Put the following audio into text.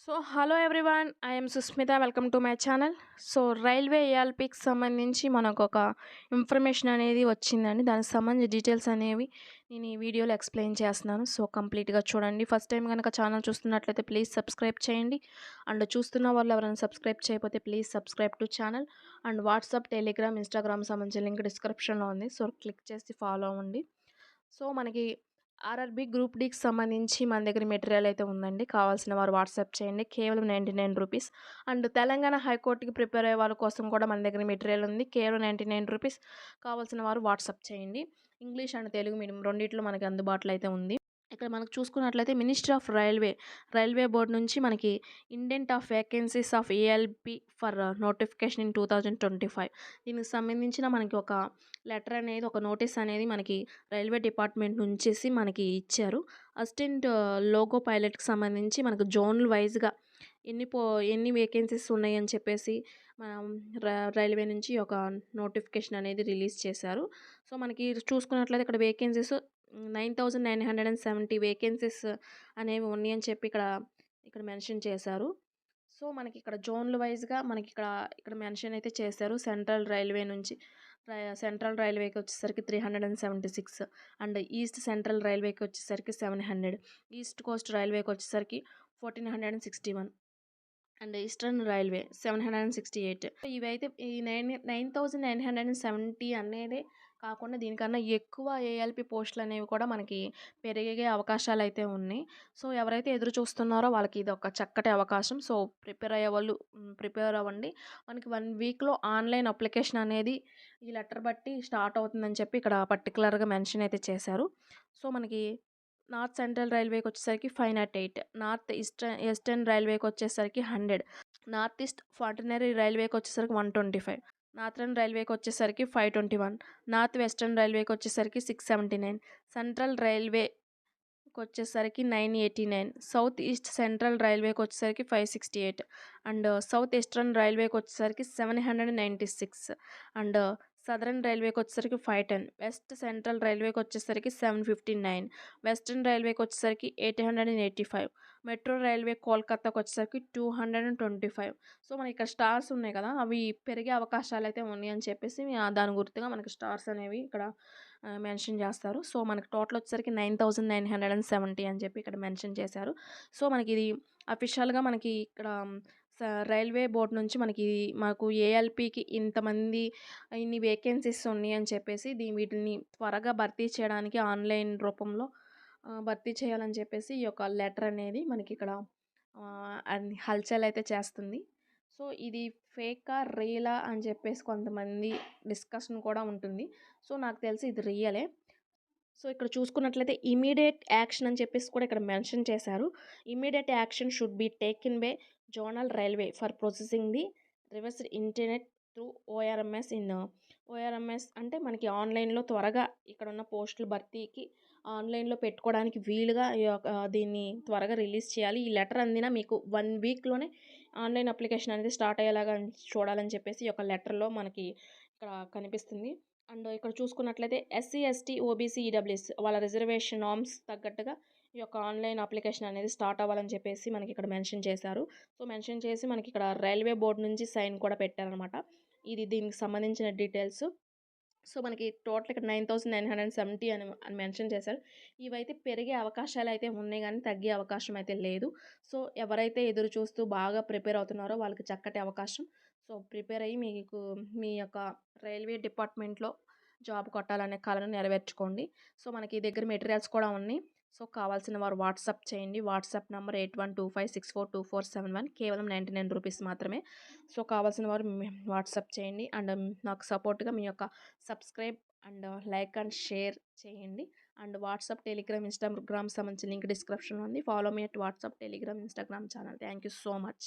So hello everyone, I am Susmitha. Welcome to my channel. So railway ఏఎల్పికి సంబంధించి మనకు ఒక ఇన్ఫర్మేషన్ అనేది వచ్చిందండి. దానికి సంబంధించి డీటెయిల్స్ అనేవి నేను ఈ వీడియోలో ఎక్స్ప్లెయిన్ చేస్తున్నాను. సో కంప్లీట్గా చూడండి. ఫస్ట్ టైం కనుక ఛానల్ చూస్తున్నట్లయితే ప్లీజ్ సబ్స్క్రైబ్ చేయండి. అండ్ చూస్తున్న వాళ్ళు ఎవరైనా సబ్స్క్రైబ్ చేయకపోతే please subscribe to channel. And WhatsApp, Telegram, Instagram సంబంధించిన లింక్ డిస్క్రిప్షన్లో ఉంది. సో క్లిక్ చేసి ఫాలో అవ్వండి. సో మనకి ఆర్ఆర్బీ గ్రూప్ డీకి సంబంధించి మన దగ్గర మెటీరియల్ అయితే ఉందండి. కావాల్సిన వారు వాట్సాప్ చేయండి. కేవలం 99 రూపీస్. అండ్ తెలంగాణ హైకోర్టుకి ప్రిపేర్ అయ్యే వాళ్ళ కోసం కూడా మన దగ్గర మెటీరియల్ ఉంది. కేవలం 99 రూపీస్. కావాల్సిన వారు వాట్సాప్ చేయండి. ఇంగ్లీష్ అండ్ తెలుగు మీడియం రెండిట్లో మనకి అందుబాటులో అయితే ఉంది. ఇక్కడ మనకు చూసుకున్నట్లయితే మినిస్ట్రీ ఆఫ్ రైల్వే బోర్డ్ నుంచి మనకి indent of vacancies of ALP for notification in 2025 దీనికి సంబంధించిన మనకి ఒక లెటర్ అనేది, ఒక నోటీస్ అనేది మనకి రైల్వే డిపార్ట్మెంట్ నుంచేసి మనకి ఇచ్చారు. అసిస్టెంట్ లోగో పైలట్కి సంబంధించి మనకు జోన్లు వైజ్గా ఎన్ని వేకెన్సీస్ ఉన్నాయని చెప్పేసి మనం రైల్వే నుంచి ఒక నోటిఫికేషన్ అనేది రిలీజ్ చేశారు. సో మనకి చూసుకున్నట్లయితే ఇక్కడ వేకెన్సీస్ 9,970 వేకెన్సీస్ అనేవి ఉన్నాయని చెప్పి ఇక్కడ మెన్షన్ చేశారు. సో మనకి ఇక్కడ జోన్లు వైజ్గా మనకి ఇక్కడ మెన్షన్ అయితే చేశారు. సెంట్రల్ రైల్వేకి వచ్చేసరికి 376, అండ్ ఈస్ట్ సెంట్రల్ రైల్వేకి వచ్చేసరికి 700, ఈస్ట్ కోస్ట్ రైల్వేకి వచ్చేసరికి 1461, అండ్ ఈస్టర్న్ రైల్వే 768. ఇవైతే ఈ 9,970 అనేది కాకుండా దీనికన్నా ఎక్కువ ఏఎల్పి పోస్టులు అనేవి కూడా మనకి పెరిగే అవకాశాలు అయితే ఉన్నాయి. సో ఎవరైతే ఎదురు చూస్తున్నారో వాళ్ళకి ఇది ఒక చక్కటి అవకాశం. సో ప్రిపేర్ అయ్యే వాళ్ళు ప్రిపేర్ అవ్వండి. మనకి 1 వీక్లో ఆన్లైన్ అప్లికేషన్ అనేది ఈ లెటర్ బట్టి స్టార్ట్ అవుతుందని చెప్పి ఇక్కడ పర్టికులర్గా మెన్షన్ అయితే చేశారు. సో మనకి నార్త్ సెంట్రల్ రైల్వేకి వచ్చేసరికి 508, నార్త్ ఈస్టర్న్ రైల్వేకి వచ్చేసరికి 100, నార్త్ ఈస్ట్ ఫార్టినరీ రైల్వేకి వచ్చేసరికి 125, నార్థన్ రైల్వేకి వచ్చేసరికి 521, నార్త్ వెస్టర్న్ రైల్వేకి వచ్చేసరికి 679, సెంట్రల్ రైల్వేకి వచ్చేసరికి 989, సౌత్ ఈస్ట్ సెంట్రల్ రైల్వేకి వచ్చేసరికి 568, అండ్ సౌత్ ఈస్టర్న్ రైల్వేకి వచ్చేసరికి 796, అండ్ సదరన్ రైల్వేకి వచ్చేసరికి 510, వెస్ట్ సెంట్రల్ రైల్వేకి వచ్చేసరికి 759, వెస్టర్న్ రైల్వేకి వచ్చేసరికి 885, మెట్రో రైల్వే కోల్కతాకి వచ్చేసరికి 225. సో మనకి ఇక్కడ స్టార్స్ ఉన్నాయి కదా, అవి పెరిగే అవకాశాలు అయితే ఉన్నాయి అని చెప్పేసి దాని గుర్తుగా మనకి స్టార్స్ అనేవి ఇక్కడ మెన్షన్ చేస్తారు. సో మనకి టోటల్ వచ్చేసరికి 9,970 అని చెప్పి ఇక్కడ మెన్షన్ చేశారు. సో మనకి ఇది అఫీషియల్గా మనకి ఇక్కడ రైల్వే బోర్డ్ నుంచి మాకు ఏఎల్పికి ఇన్ని వేకెన్సీస్ ఉన్నాయి అని చెప్పేసి వీటిని త్వరగా భర్తీ చేయడానికి ఆన్లైన్ రూపంలో భర్తీ చేయాలని చెప్పేసి ఈ యొక్క లెటర్ అనేది మనకి ఇక్కడ హల్చల్ అయితే చేస్తుంది. సో ఇది ఫేకా రియలా అని చెప్పేసి కొంతమంది డిస్కషన్ కూడా ఉంటుంది. సో నాకు తెలిసి ఇది రియలే. సో ఇక్కడ చూసుకున్నట్లయితే ఇమీడియట్ యాక్షన్ అని చెప్పేసి కూడా ఇక్కడ మెన్షన్ చేశారు. Immediate action should be taken by zonal railway for processing the reversed internet through ORMS అంటే మనకి ఆన్లైన్లో త్వరగా ఇక్కడ ఉన్న పోస్టుల భర్తీకి ఆన్లైన్లో పెట్టుకోవడానికి వీలుగా దీన్ని త్వరగా రిలీజ్ చేయాలి. ఈ లెటర్ అందిన మీకు 1 వీక్లోనే ఆన్లైన్ అప్లికేషన్ అనేది స్టార్ట్ అయ్యేలాగా చూడాలని చెప్పేసి ఈ యొక్క లెటర్లో మనకి ఇక్కడ కనిపిస్తుంది. అండ్ ఇక్కడ చూసుకున్నట్లయితే ఎస్సీ, ఎస్టీ, ఓబీసీ, ఈడబ్ల్యూఎస్ వాళ్ళ రిజర్వేషన్ నార్మ్స్ తగ్గట్టుగా ఈ యొక్క ఆన్లైన్ అప్లికేషన్ అనేది స్టార్ట్ అవ్వాలని చెప్పేసి మనకి ఇక్కడ మెన్షన్ చేశారు. సో మెన్షన్ చేసి మనకి ఇక్కడ రైల్వే బోర్డు నుంచి సైన్ కూడా పెట్టారనమాట. ఇది దీనికి సంబంధించిన డీటెయిల్స్. సో మనకి టోటల్ ఇక్కడ 9,970 అని మెన్షన్ చేశారు. ఇవైతే పెరిగే అవకాశాలు అయితే ఉన్నాయి కానీ తగ్గే అవకాశం అయితే లేదు. సో ఎవరైతే ఎదురు చూస్తూ బాగా ప్రిపేర్ అవుతున్నారో వాళ్ళకి చక్కటి అవకాశం. సో ప్రిపేర్ అయ్యి మీకు మీ యొక్క రైల్వే డిపార్ట్మెంట్లో జాబ్ కొట్టాలనే కలను నెరవేర్చుకోండి. సో మనకి దగ్గర మెటీరియల్స్ కూడా ఉన్నాయి. సో కావాల్సిన వారు వాట్సాప్ చేయండి. వాట్సాప్ నెంబర్ 8125642471, కేవలం 99 రూపీస్ మాత్రమే. సో కావాల్సిన వారు వాట్సాప్ చేయండి. అండ్ నాకు సపోర్ట్గా మీ యొక్క subscribe and like and share చేయండి. అండ్ వాట్సాప్, టెలిగ్రామ్, ఇన్స్టాగ్రామ్ సంబంధించిన లింక్ డిస్క్రిప్షన్లో ఉంది. Follow me at WhatsApp, Telegram, Instagram channel. Thank you so much.